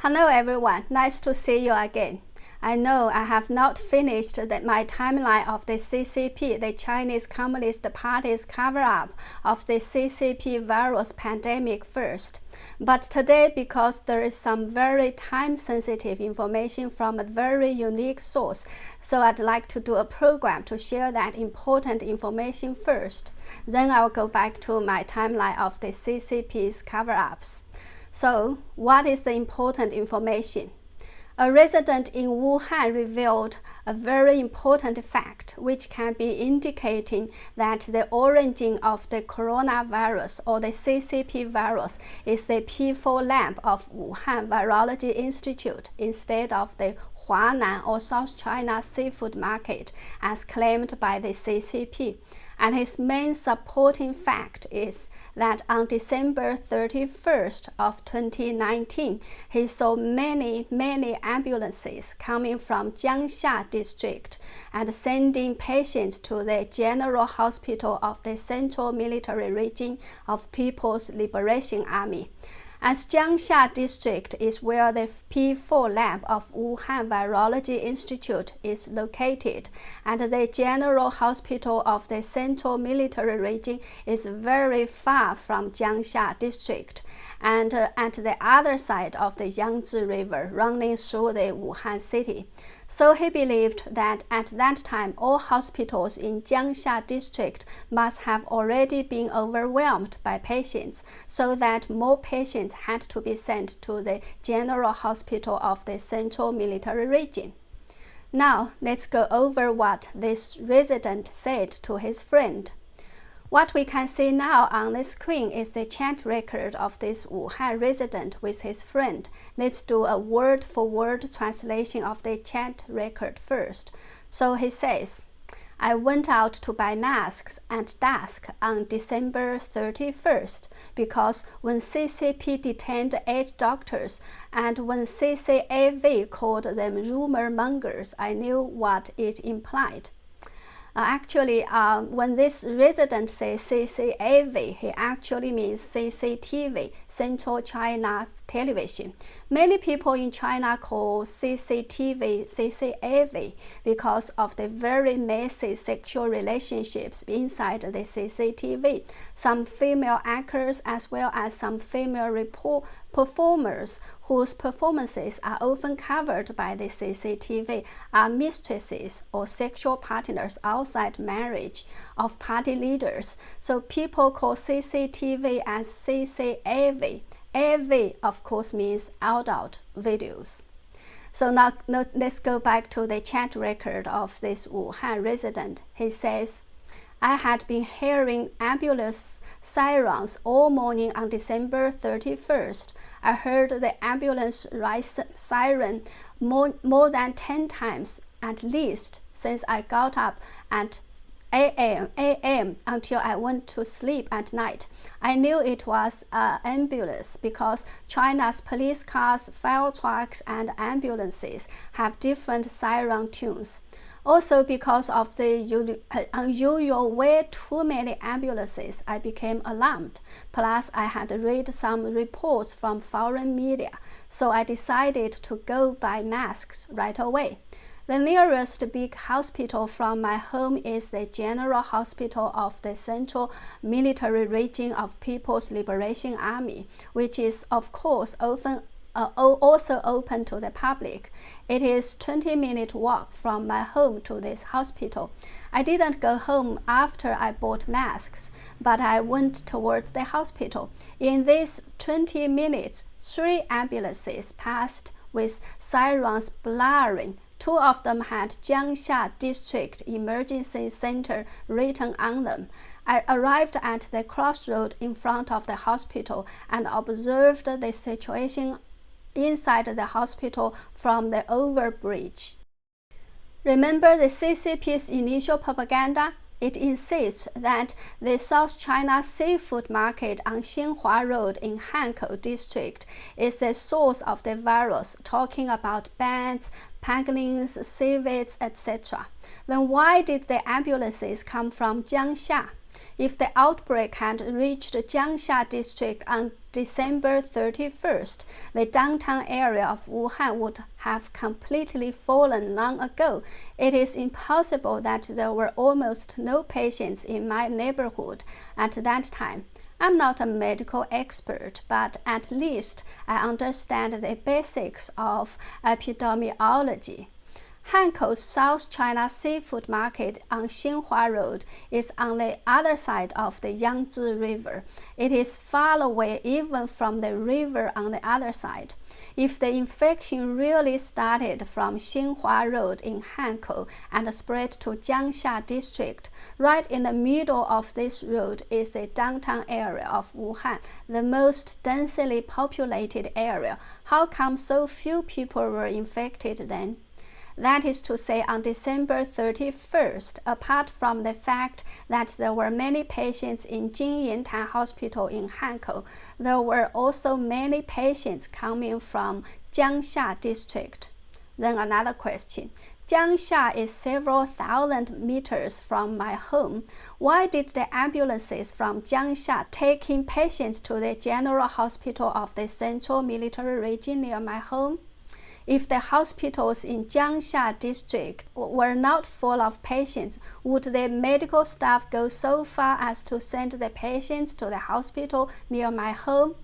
Hello everyone, nice to see you again. I know I have not finished my timeline of the CCP, the Chinese Communist Party's cover-up of the CCP virus pandemic first. But today, because there is some very time-sensitive information from a very unique source, so I'd like to do a program to share that important information first. Then I'll go back to my timeline of the CCP's cover-ups. So, what is the important information? A resident in Wuhan revealed a very important fact which can be indicating that the origin of the coronavirus or the CCP virus is the P4 lab of Wuhan Virology Institute instead of the Huanan or South China seafood market as claimed by the CCP. And his main supporting fact is that on December 31st of 2019, he saw many ambulances coming from Jiangxia district and sending patients to the General Hospital of the Central Military Region of People's Liberation Army. As Jiangxia district is where the P4 lab of Wuhan Virology Institute is located, and the General Hospital of the Central Military Region is very far from Jiangxia district, and at the other side of the Yangtze River running through the Wuhan city. So he believed that at that time all hospitals in Jiangxia district must have already been overwhelmed by patients, so that more patients had to be sent to the General Hospital of the Central Military Region. Now let's go over what this resident said to his friend. What we can see now on the screen is the chat record of this Wuhan resident with his friend. Let's do a word-for-word translation of the chat record first. So he says, I went out to buy masks at dusk on December 31st because when CCP detained 8 doctors and when CCAV called them rumor mongers, I knew what it implied. When this resident says CCAV, he actually means CCTV, Central China Television. Many people in China call CCTV CCAV because of the very messy sexual relationships inside the CCTV. Some female actors as well as some female performers whose performances are often covered by the CCTV are mistresses or sexual partners outside marriage of party leaders. So people call CCTV as CCAV. AV, of course, means adult videos. So now let's go back to the chat record of this Wuhan resident. He says, I had been hearing ambulance sirens all morning on December 31st. I heard the ambulance siren more than 10 times at least since I got up at 8 a.m. until I went to sleep at night. I knew it was an ambulance because China's police cars, fire trucks, and ambulances have different siren tunes. Also, because of the unusual way too many ambulances, I became alarmed. Plus, I had read some reports from foreign media, so I decided to go buy masks right away. The nearest big hospital from my home is the General Hospital of the Central Military Region of People's Liberation Army, which is, of course, also open to the public. It is a 20-minute walk from my home to this hospital. I didn't go home after I bought masks, but I went towards the hospital. In these 20 minutes, 3 ambulances passed with sirens blaring. 2 of them had Jiangxia District Emergency Center written on them. I arrived at the crossroad in front of the hospital and observed the situation inside the hospital from the overbridge. Remember the CCP's initial propaganda? It insists that the South China seafood market on Xinhua Road in Hankou district is the source of the virus, talking about bats, pangolins, civets, etc. Then why did the ambulances come from Jiangxia? If the outbreak had reached Jiangxia district on December 31st, the downtown area of Wuhan would have completely fallen long ago. It is impossible that there were almost no patients in my neighborhood at that time. I'm not a medical expert, but at least I understand the basics of epidemiology. Hanko's South China Seafood Market on Xinhua Road is on the other side of the Yangtze River. It is far away even from the river on the other side. If the infection really started from Xinhua Road in Hankou and spread to Jiangxia district, right in the middle of this road is the downtown area of Wuhan, the most densely populated area. How come so few people were infected then? That is to say, on December 31st, apart from the fact that there were many patients in Jingyintan Hospital in Hankou, there were also many patients coming from Jiangxia district. Then another question. Jiangxia is several thousand meters from my home. Why did the ambulances from Jiangxia taking patients to the general hospital of the central military region near my home? If the hospitals in Jiangxia district were not full of patients, would the medical staff go so far as to send the patients to the hospital near my home?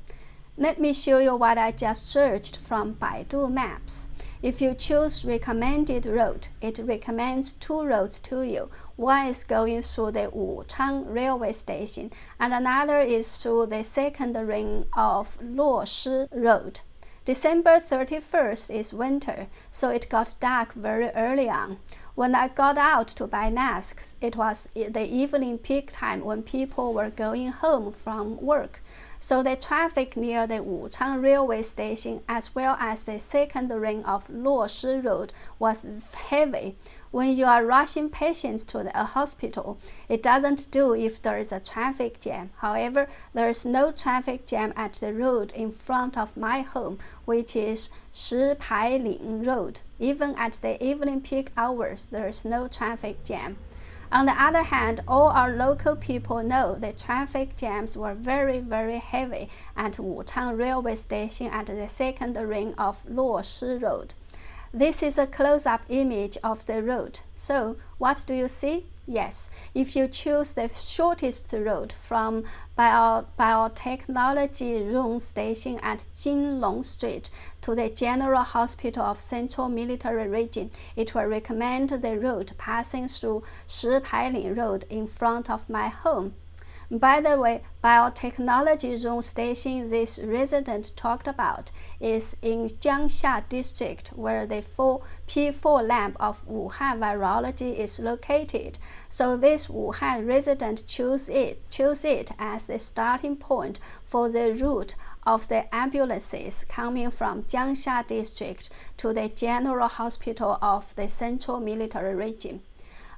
Let me show you what I just searched from Baidu Maps. If you choose recommended route, it recommends two roads to you. One is going through the Wuchang railway station, and another is through the second ring of Luoshi Road. December 31st is winter, so it got dark very early on. When I got out to buy masks, it was the evening peak time when people were going home from work. So the traffic near the Wuchang railway station as well as the second ring of Luoshi Road was heavy. When you are rushing patients to a hospital, it doesn't do if there is a traffic jam. However, there is no traffic jam at the road in front of my home, which is Shipailing Road. Even at the evening peak hours, there is no traffic jam. On the other hand, all our local people know the traffic jams were very, very heavy at Wuchang railway station at the second ring of Luoshi Road. This is a close-up image of the road. So, what do you see? Yes, if you choose the shortest road from Biotechnology Room Station at Jinlong Street to the General Hospital of Central Military Region, it will recommend the route passing through Shipailing Road in front of my home. By the way, Biotechnology Zone Station this resident talked about is in Jiangxia district where the P4 lab of Wuhan Virology is located. So this Wuhan resident chose it as the starting point for the route of the ambulances coming from Jiangxia district to the General Hospital of the Central Military Region.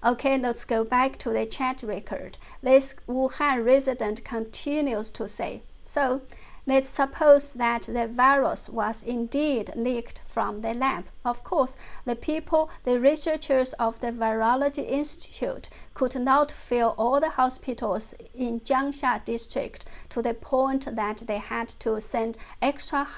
Okay, let's go back to the chat record. This Wuhan resident continues to say, so let's suppose that the virus was indeed leaked from the lab. Of course, the researchers of the Virology Institute could not fill all the hospitals in Jiangxia district to the point that they had to send extra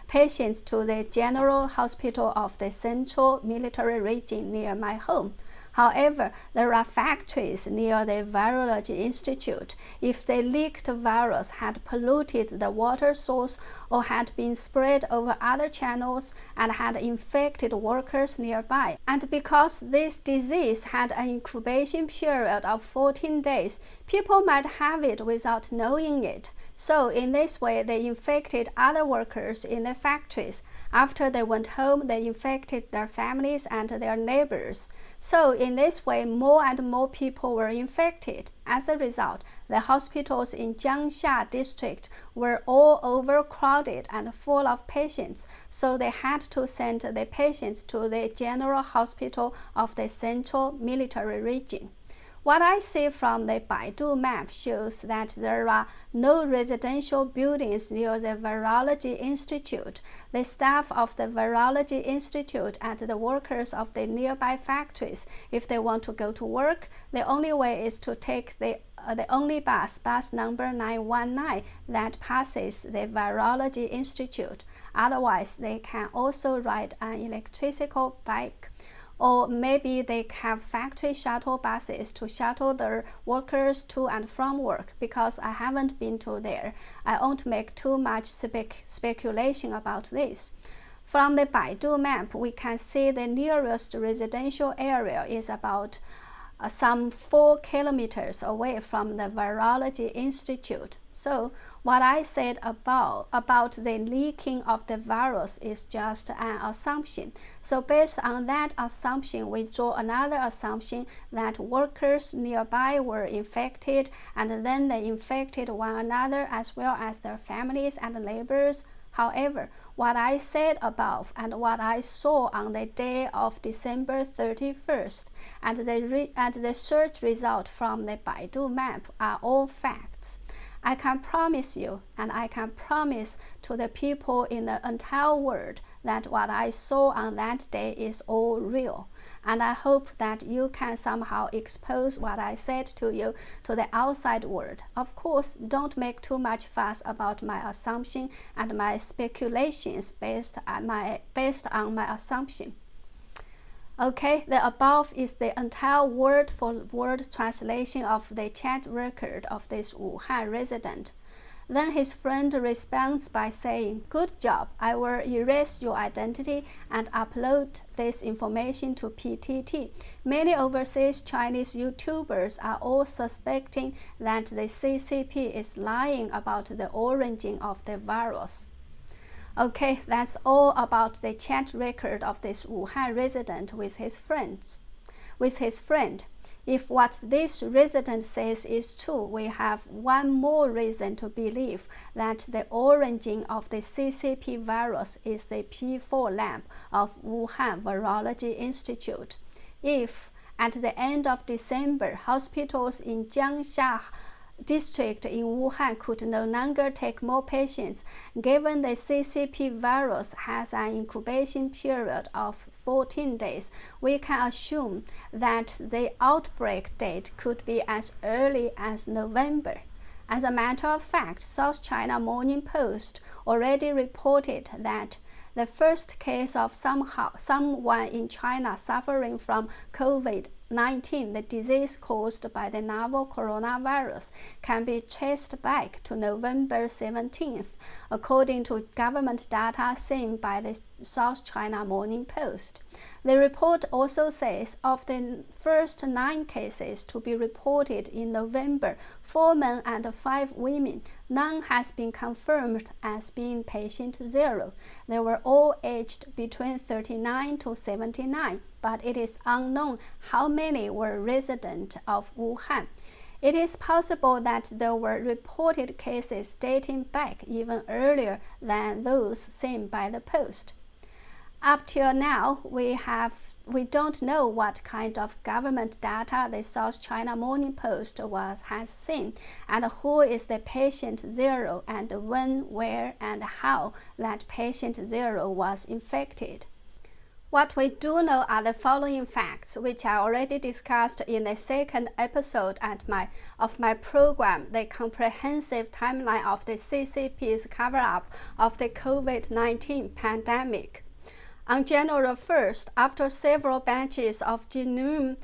patients to the General Hospital of the Central Military Region near my home. However, there are factories near the Virology Institute. If the leaked virus had polluted the water source or had been spread over other channels and had infected workers nearby, and because this disease had an incubation period of 14 days, people might have it without knowing it. So in this way, they infected other workers in the factories. After they went home, they infected their families and their neighbors. So in this way, more and more people were infected. As a result, the hospitals in Jiangxia district were all overcrowded and full of patients. So they had to send the patients to the General Hospital of the Central Military Region. What I see from the Baidu map shows that there are no residential buildings near the Virology Institute. The staff of the Virology Institute and the workers of the nearby factories, if they want to go to work, the only way is to take the only bus number 919, that passes the Virology Institute. Otherwise, they can also ride an electrical bike. Or maybe they have factory shuttle buses to shuttle their workers to and from work. Because I haven't been to there, I won't make too much speculation about this. From the Baidu map, we can see the nearest residential area is about some 4 kilometers away from the Virology Institute. So what I said about the leaking of the virus is just an assumption. So based on that assumption, we draw another assumption that workers nearby were infected, and then they infected one another as well as their families and neighbors. However, what I said above and what I saw on the day of December 31st and the search result from the Baidu map are all facts. I can promise you, and I can promise to the people in the entire world, that what I saw on that day is all real. And I hope that you can somehow expose what I said to you to the outside world. Of course, don't make too much fuss about my assumption and my speculations based on my assumption. Okay, the above is the entire word-for-word translation of the chat record of this Wuhan resident. Then his friend responds by saying, "Good job, I will erase your identity and upload this information to PTT. Many overseas Chinese YouTubers are all suspecting that the CCP is lying about the origin of the virus." Okay, that's all about the chat record of this Wuhan resident with his friend. If what this resident says is true, we have one more reason to believe that the origin of the CCP virus is the P4 lab of Wuhan Virology Institute. If, at the end of December, hospitals in Jiangxia district in Wuhan could no longer take more patients, given the CCP virus has an incubation period of 14 days, we can assume that the outbreak date could be as early as November. As a matter of fact, South China Morning Post already reported that the first case of someone in China suffering from COVID-19, the disease caused by the novel coronavirus, can be traced back to November 17th, according to government data seen by the South China Morning Post. The report also says of the first 9 cases to be reported in November, 4 men and 5 women, none has been confirmed as being patient 0. They were all aged between 39 to 79, but it is unknown how many were residents of Wuhan. It is possible that there were reported cases dating back even earlier than those seen by the Post. Up till now, we don't know what kind of government data the South China Morning Post has seen, and who is the patient 0, and when, where, and how that patient 0 was infected. What we do know are the following facts, which I already discussed in the second episode of my program, The Comprehensive Timeline of the CCP's Cover-Up of the COVID-19 Pandemic. On January 1st, after several batches of genome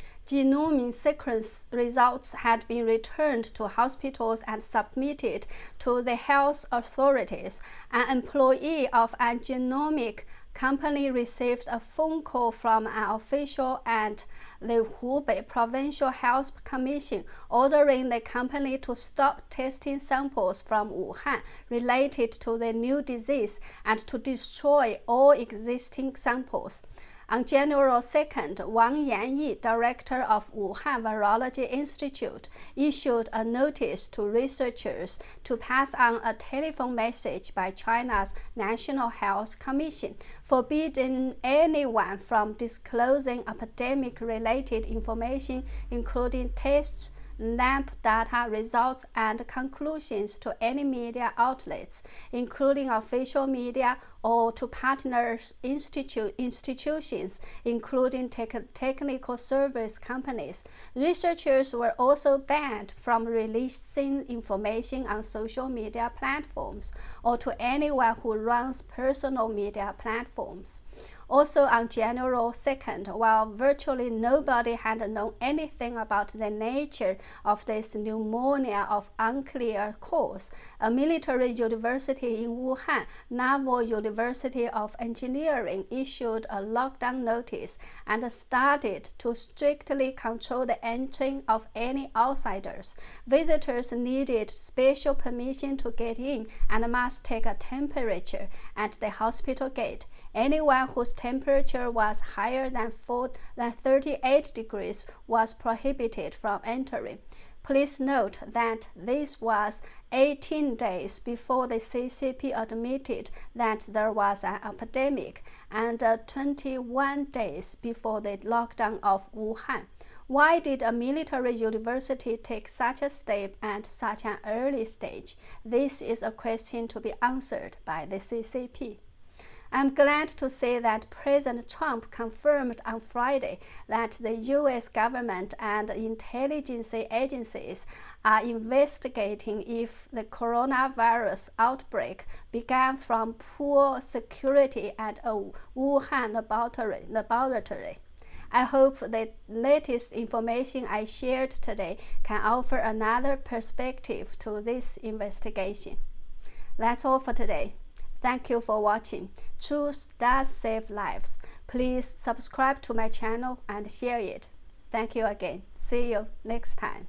sequence results had been returned to hospitals and submitted to the health authorities, an employee of a genomic company received a phone call from an official at the Hubei Provincial Health Commission ordering the company to stop testing samples from Wuhan related to the new disease and to destroy all existing samples. On January 2nd, Wang Yanyi, director of Wuhan Virology Institute, issued a notice to researchers to pass on a telephone message by China's National Health Commission, forbidding anyone from disclosing epidemic-related information, including tests, LAMP data results and conclusions to any media outlets, including official media, or to partner institutions, including technical service companies. Researchers were also banned from releasing information on social media platforms or to anyone who runs personal media platforms. Also on January 2nd, while virtually nobody had known anything about the nature of this pneumonia of unclear cause, a military university in Wuhan, Naval University of Engineering, issued a lockdown notice and started to strictly control the entry of any outsiders. Visitors needed special permission to get in and must take a temperature at the hospital gate. Anyone whose temperature was higher than 38 degrees was prohibited from entering. Please note that this was 18 days before the CCP admitted that there was an epidemic and 21 days before the lockdown of Wuhan. Why did a military university take such a step at such an early stage? This is a question to be answered by the CCP. I'm glad to say that President Trump confirmed on Friday that the US government and intelligence agencies are investigating if the coronavirus outbreak began from poor security at a Wuhan laboratory. I hope the latest information I shared today can offer another perspective to this investigation. That's all for today. Thank you for watching. Truth does save lives. Please subscribe to my channel and share it. Thank you again. See you next time.